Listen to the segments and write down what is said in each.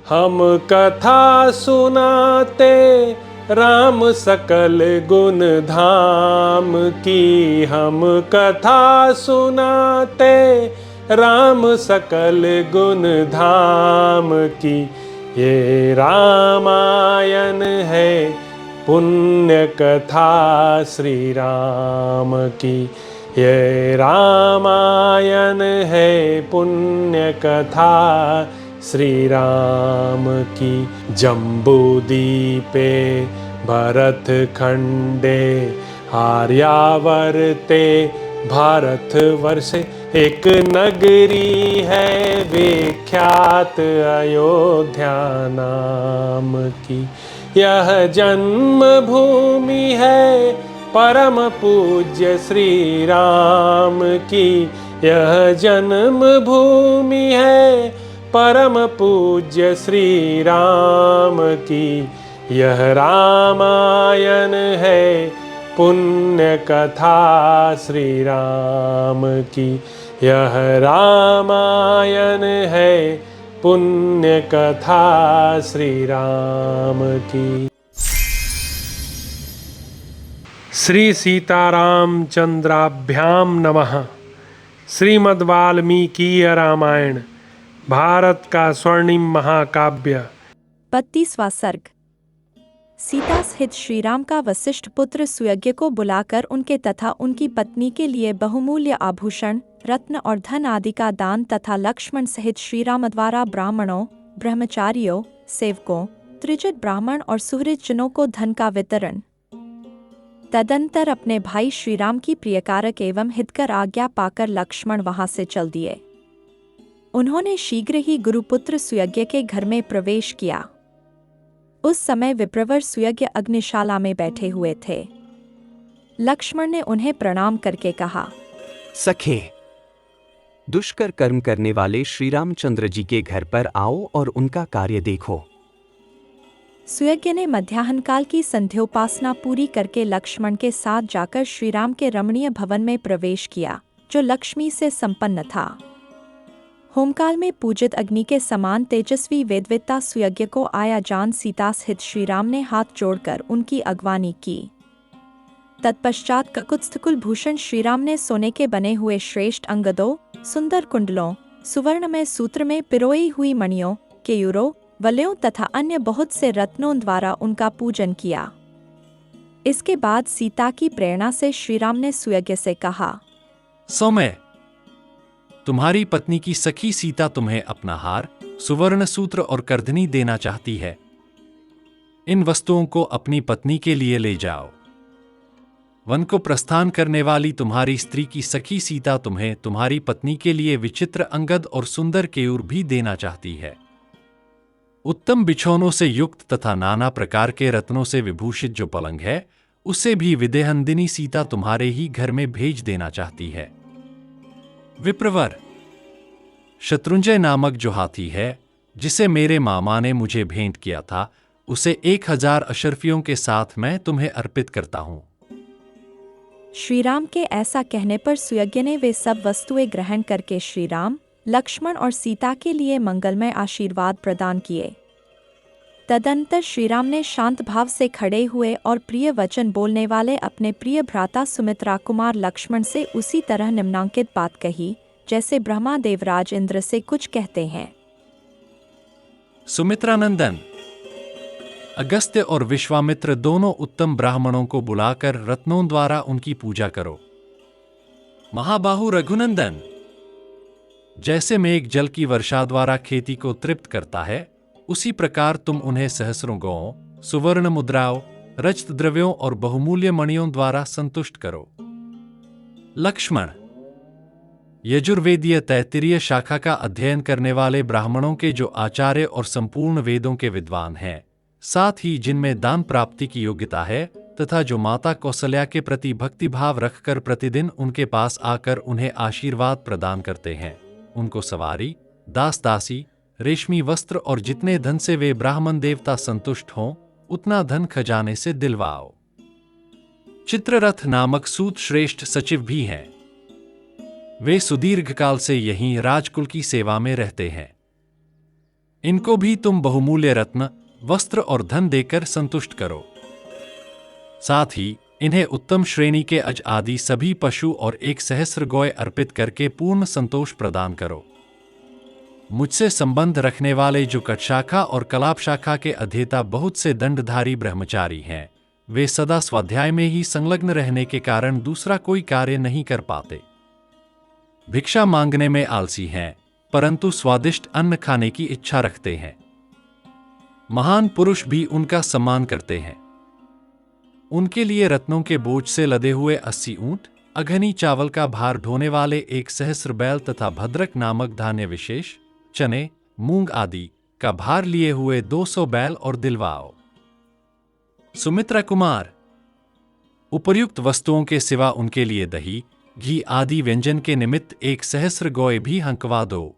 हम कथा सुनाते राम सकल गुण धाम की। हम कथा सुनाते राम सकल गुण धाम की। ये रामायण है पुण्य कथा श्री राम की। ये रामायण है पुण्य कथा श्री राम की। जम्बूदीपे भरत खंडे आर्यावर्ते भारतवर्षे एक नगरी है विख्यात अयोध्या नाम की। यह जन्म भूमि है परम पूज्य श्री राम की। यह जन्म भूमि है परम पूज्य श्री राम की। यह रामायण है पुण्य कथा श्री राम की। यह रामायण है पुण्य कथा श्री राम की। श्री सीताराम चंद्राभ्याम नमः। श्रीमद् वाल्मीकीय रामायण भारत का स्वर्णिम महाकाव्य। 32वां सर्ग। सीता सहित श्रीराम का वशिष्ठ पुत्र सुयज्ञ को बुलाकर उनके तथा उनकी पत्नी के लिए बहुमूल्य आभूषण, रत्न और धन आदि का दान तथा लक्ष्मण सहित श्रीराम द्वारा ब्राह्मणों, ब्रह्मचारियों, सेवकों, त्रिजट ब्राह्मण और सुहृद जनों को धन का वितरण। तदंतर अपने भाई श्रीराम की प्रियकारक एवं हितकर आज्ञा पाकर लक्ष्मण वहां से चल दिए। उन्होंने शीघ्र ही गुरुपुत्र सुयज्ञ के घर में प्रवेश किया। उस समय विप्रवर सुयज्ञ अग्निशाला में बैठे हुए थे। लक्ष्मण ने उन्हें प्रणाम करके कहा, सखे, दुष्कर कर्म करने वाले श्री रामचंद्र जी के घर पर आओ और उनका कार्य देखो। सुयज्ञ ने मध्याह्न काल की संध्योपासना पूरी करके लक्ष्मण के साथ जाकर श्रीराम के रमणीय भवन में प्रवेश किया, जो लक्ष्मी से संपन्न था। होमकाल में पूजित अग्नि के समान तेजस्वी वेदवेत्ता सुयज्ञ को आया जान सीता सहित श्रीराम ने हाथ जोड़कर उनकी अगवानी की। तत्पश्चात ककुत्स्थकुल भूषण श्रीराम ने सोने के बने हुए श्रेष्ठ अंगदों, सुंदर कुंडलों, सुवर्ण में सूत्र में पिरोई हुई मणियों, केयूरों, वलयों तथा अन्य बहुत से रत्नों द्वारा उनका पूजन किया। इसके बाद सीता की प्रेरणा से श्रीराम ने सुयज्ञ से कहा, सौम्य, तुम्हारी पत्नी की सखी सीता तुम्हें अपना हार, सुवर्ण सूत्र और करधनी देना चाहती है। इन वस्तुओं को अपनी पत्नी के लिए ले जाओ। वन को प्रस्थान करने वाली तुम्हारी स्त्री की सखी सीता तुम्हें तुम्हारी पत्नी के लिए विचित्र अंगद और सुंदर केयूर भी देना चाहती है। उत्तम बिछौनों से युक्त तथा नाना प्रकार के रत्नों से विभूषित जो पलंग है, उसे भी विदेहनंदिनी सीता तुम्हारे ही घर में भेज देना चाहती है। विप्रवर, शत्रुंजय नामक जो हाथी है, जिसे मेरे मामा ने मुझे भेंट किया था, उसे 1000 अशर्फियों के साथ मैं तुम्हें अर्पित करता हूं। श्रीराम के ऐसा कहने पर सुयज्ञ ने वे सब वस्तुएं ग्रहण करके श्रीराम, लक्ष्मण और सीता के लिए मंगलमय आशीर्वाद प्रदान किए। तदंतर श्रीराम ने शांत भाव से खड़े हुए और प्रिय वचन बोलने वाले अपने प्रिय भ्राता सुमित्रा कुमार लक्ष्मण से उसी तरह निम्नांकित बात कही, जैसे ब्रह्मा देवराज इंद्र से कुछ कहते हैं। सुमित्रानंदन, अगस्त्य और विश्वामित्र दोनों उत्तम ब्राह्मणों को बुलाकर रत्नों द्वारा उनकी पूजा करो। महाबाहु रघुनंदन, जैसे मेघ जल की वर्षा द्वारा खेती को तृप्त करता है, उसी प्रकार तुम उन्हें सहस्रों गौओं, सुवर्ण मुद्राओं, रजत द्रव्यों और बहुमूल्य मणियों द्वारा संतुष्ट करो। लक्ष्मण, यजुर्वेदीय तैत्तिरीय शाखा का अध्ययन करने वाले ब्राह्मणों के जो आचार्य और संपूर्ण वेदों के विद्वान हैं, साथ ही जिनमें दान प्राप्ति की योग्यता है तथा जो माता कौशल्या के प्रति भक्तिभाव रखकर प्रतिदिन उनके पास आकर उन्हें आशीर्वाद प्रदान करते हैं, उनको सवारी, दास दासी, रेशमी वस्त्र और जितने धन से वे ब्राह्मण देवता संतुष्ट हों, उतना धन खजाने से दिलवाओ। चित्ररथ नामक सूत श्रेष्ठ सचिव भी हैं। वे सुदीर्घ काल से यहीं राजकुल की सेवा में रहते हैं। इनको भी तुम बहुमूल्य रत्न, वस्त्र और धन देकर संतुष्ट करो। साथ ही इन्हें उत्तम श्रेणी के अज आदि सभी पशु और एक सहस्र गौएं अर्पित करके पूर्ण संतोष प्रदान करो। मुझसे संबंध रखने वाले जो कटशाखा और कलाप शाखा के अध्येता बहुत से दंडधारी ब्रह्मचारी हैं, वे सदा स्वाध्याय में ही संलग्न रहने के कारण दूसरा कोई कार्य नहीं कर पाते। भिक्षा मांगने में आलसी हैं, परंतु स्वादिष्ट अन्न खाने की इच्छा रखते हैं। महान पुरुष भी उनका सम्मान करते हैं। उनके लिए रत्नों के बोझ से लदे हुए 80 ऊंट, अघनी चावल का भार ढोने वाले 1 सहस्र बैल तथा भद्रक नामक धान्य विशेष, चने, मूंग आदि का भार लिए हुए 200 बैल और दिलवाओ। सुमित्रा कुमार, उपर्युक्त वस्तुओं के सिवा उनके लिए दही, घी आदि व्यंजन के निमित्त 1 सहस्र गौएं भी हंकवा दो।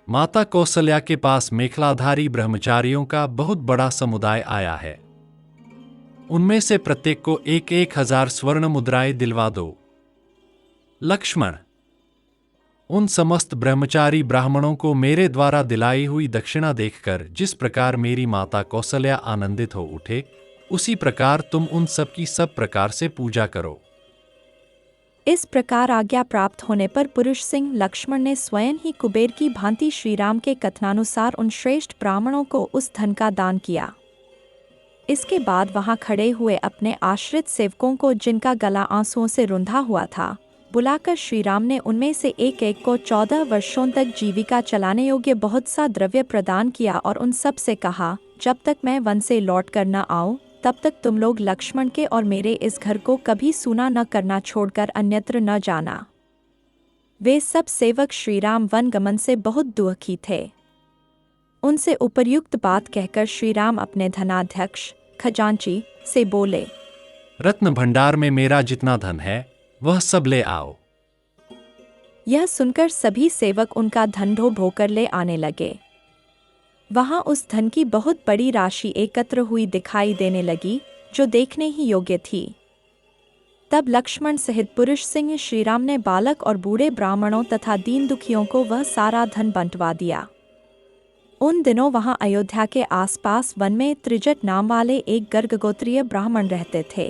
माता कौशल्या के पास मेखलाधारी ब्रह्मचारियों का बहुत बड़ा समुदाय आया है। उनमें से प्रत्येक को 1,000 स्वर्ण मुद्राएं दिलवा दो। लक्ष्मण, उन समस्त ब्रह्मचारी ब्राह्मणों को मेरे द्वारा दिलाई हुई दक्षिणा देखकर जिस प्रकार मेरी माता कौशल्या आनंदित हो उठे, उसी प्रकार तुम उन सब की सब प्रकार से पूजा करो। इस प्रकार आज्ञा प्राप्त होने पर पुरुष सिंह लक्ष्मण ने स्वयं ही कुबेर की भांति श्रीराम के कथनानुसार उन श्रेष्ठ ब्राह्मणों को उस धन का दान किया। इसके बाद वहां खड़े हुए अपने आश्रित सेवकों को, जिनका गला आंसुओं से रुंधा हुआ था, बुलाकर श्रीराम ने उनमें से एक एक को 14 वर्षों तक जीविका चलाने योग्य बहुत सा द्रव्य प्रदान किया और उन सब से कहा, जब तक मैं वन से लौट कर न आऊं, तब तक तुम लोग लक्ष्मण के और मेरे इस घर को कभी सूना न करना छोड़कर अन्यत्र न जाना। वे सब सेवक श्रीराम वन गमन से बहुत दुखी थे। उनसे उपर्युक्त बात कहकर श्रीराम अपने धनाध्यक्ष खजांची से बोले, रत्न भंडार में मेरा जितना धन है वह सब ले आओ। यह सुनकर सभी सेवक उनका धन ढो ढोकर ले आने लगे। वहां उस धन की बहुत बड़ी राशि एकत्र हुई दिखाई देने लगी, जो देखने ही योग्य थी। तब लक्ष्मण सहित पुरुष सिंह श्रीराम ने बालक और बूढ़े ब्राह्मणों तथा दीन दुखियों को वह सारा धन बंटवा दिया। उन दिनों वहां अयोध्या के आसपास वन में त्रिजट नाम वाले एक गर्गगोत्रीय ब्राह्मण रहते थे।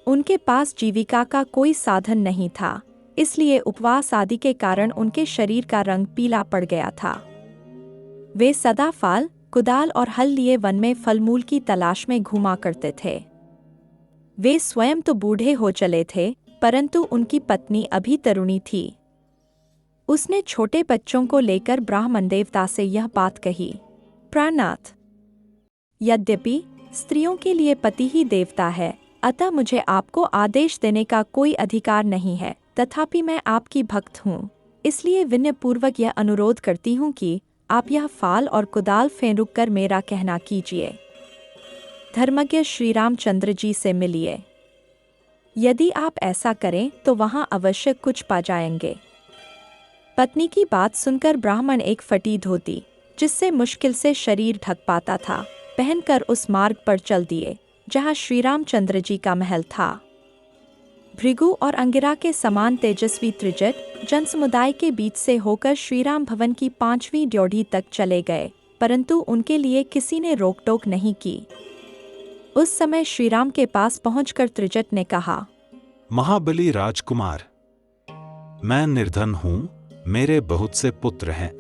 उनके पास जीविका का कोई साधन नहीं था, इसलिए उपवास आदि के कारण उनके शरीर का रंग पीला पड़ गया था। वे सदा फाल, कुदाल और हल लिए वन में फलमूल की तलाश में घूमा करते थे। वे स्वयं तो बूढ़े हो चले थे, परंतु उनकी पत्नी अभी तरुणी थी। उसने छोटे बच्चों को लेकर ब्राह्मण देवता से यह बात कही, प्राणनाथ, यद्यपि स्त्रियों के लिए पति ही देवता है, अतः मुझे आपको आदेश देने का कोई अधिकार नहीं है, तथापि मैं आपकी भक्त हूँ, इसलिए विनयपूर्वक यह अनुरोध करती हूँ कि आप यह फाल और कुदाल फेंक कर मेरा कहना कीजिए। धर्मज्ञ श्री रामचंद्र जी से मिलिए। यदि आप ऐसा करें तो वहाँ अवश्य कुछ पा जाएंगे। पत्नी की बात सुनकर ब्राह्मण एक फटी धोती, जिससे मुश्किल से शरीर ढक पाता था, पहनकर उस मार्ग पर चल दिए जहाँ श्री रामचंद्र जी का महल था। भृगु और अंगिरा के समान तेजस्वी त्रिजट जनसमुदाय के बीच से होकर श्रीराम भवन की 5वीं ड्योढ़ी तक चले गए, परंतु उनके लिए किसी ने रोक टोक नहीं की। उस समय श्रीराम के पास पहुंचकर त्रिजट ने कहा, महाबली राजकुमार, मैं निर्धन हूँ, मेरे बहुत से पुत्र हैं,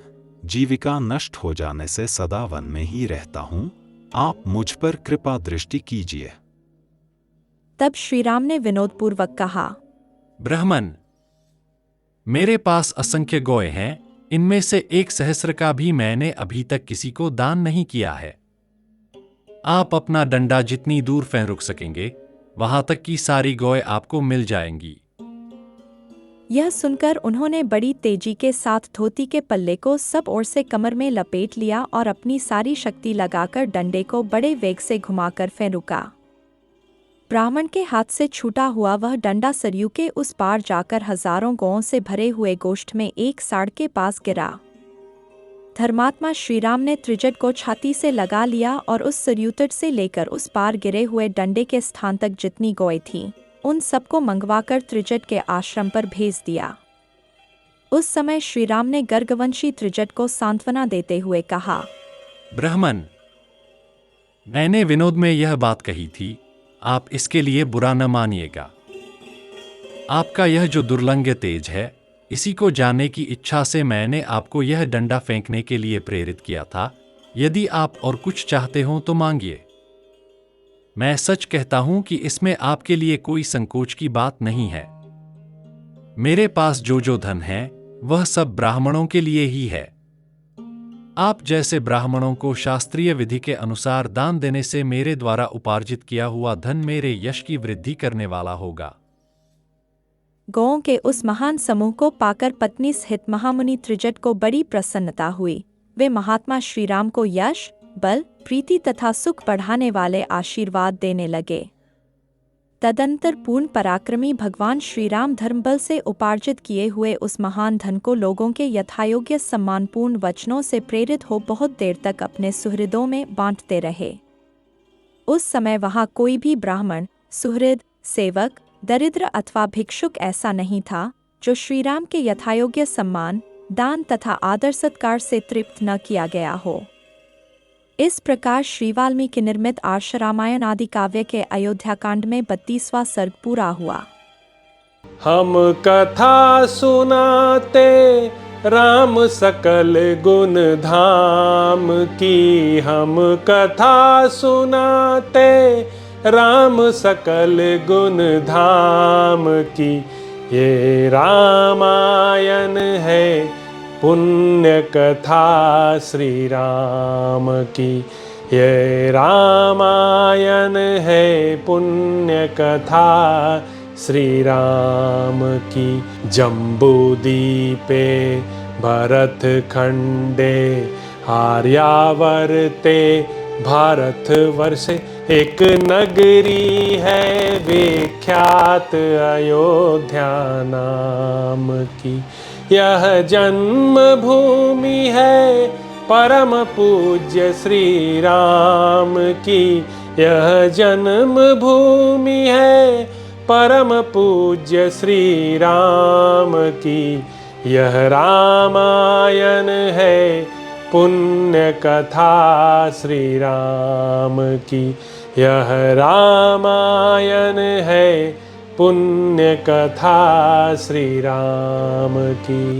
जीविका नष्ट हो जाने से सदा वन में ही रहता हूँ, आप मुझ पर कृपा दृष्टि कीजिए। तब श्रीराम ने विनोदपूर्वक कहा, ब्राह्मण, मेरे पास असंख्य गौएं हैं, इनमें से 1 सहस्र का भी मैंने अभी तक किसी को दान नहीं किया है। आप अपना डंडा जितनी दूर फेंक सकेंगे, वहां तक की सारी गौएं आपको मिल जाएंगी। यह सुनकर उन्होंने बड़ी तेजी के साथ धोती के पल्ले को सब ओर से कमर में लपेट लिया और अपनी सारी शक्ति लगाकर डंडे को बड़े वेग से घुमाकर फेंका। ब्राह्मण के हाथ से छूटा हुआ वह डंडा सरयू के उस पार जाकर हजारों गौओं से भरे हुए गोष्ठ में एक साड़ के पास गिरा। धर्मात्मा श्रीराम ने त्रिजट को छाती से लगा लिया और उस सरयू तट से लेकर उस पार गिरे हुए डंडे के स्थान तक जितनी गौएं थीं, उन सबको मंगवाकर त्रिजट के आश्रम पर भेज दिया। उस समय श्रीराम ने गर्गवंशी त्रिजट को सांत्वना देते हुए कहा, ब्राह्मण, मैंने विनोद में यह बात कही थी, आप इसके लिए बुरा न मानिएगा। आपका यह जो दुर्लंघ्य तेज है, इसी को जानने की इच्छा से मैंने आपको यह डंडा फेंकने के लिए प्रेरित किया था। यदि आप और कुछ चाहते हो तो मांगिए। मैं सच कहता हूं कि इसमें आपके लिए कोई संकोच की बात नहीं है। मेरे पास जो धन है वह सब ब्राह्मणों के लिए ही है। आप जैसे ब्राह्मणों को शास्त्रीय विधि के अनुसार दान देने से मेरे द्वारा उपार्जित किया हुआ धन मेरे यश की वृद्धि करने वाला होगा। गौओं के उस महान समूह को पाकर पत्नी सहित महामुनि त्रिजट को बड़ी प्रसन्नता हुई। वे महात्मा श्रीराम को यश, बल, प्रीति तथा सुख बढ़ाने वाले आशीर्वाद देने लगे। तदंतर पूर्ण पराक्रमी भगवान श्रीराम धर्मबल से उपार्जित किए हुए उस महान धन को लोगों के यथायोग्य सम्मानपूर्ण वचनों से प्रेरित हो बहुत देर तक अपने सुहृदों में बांटते रहे। उस समय वहां कोई भी ब्राह्मण, सुहृद, सेवक, दरिद्र अथवा भिक्षुक ऐसा नहीं था जो श्रीराम के यथायोग्य सम्मान, दान तथा आदर सत्कार से तृप्त न किया गया हो। इस प्रकार श्री वाल्मीकि निर्मित आर्ष रामायण आदि काव्य के अयोध्याकांड में 32वां सर्ग पूरा हुआ। हम कथा सुनाते राम सकल गुण धाम की, हम कथा सुनाते राम सकल गुण धाम की। ये रामायण है पुण्य कथा श्री राम की, ये रामायण है पुण्य कथा श्री राम की। जम्बूदीपे भरत खंडे आर्यावर्ते भारत वर्षे, एक नगरी है विख्यात अयोध्या नाम की। यह जन्म भूमि है परम पूज्य श्री राम की, यह जन्म भूमि है परम पूज्य श्री राम की। यह रामायण है पुण्य कथा श्री राम की, यह रामायण है पुण्य कथा श्री राम की।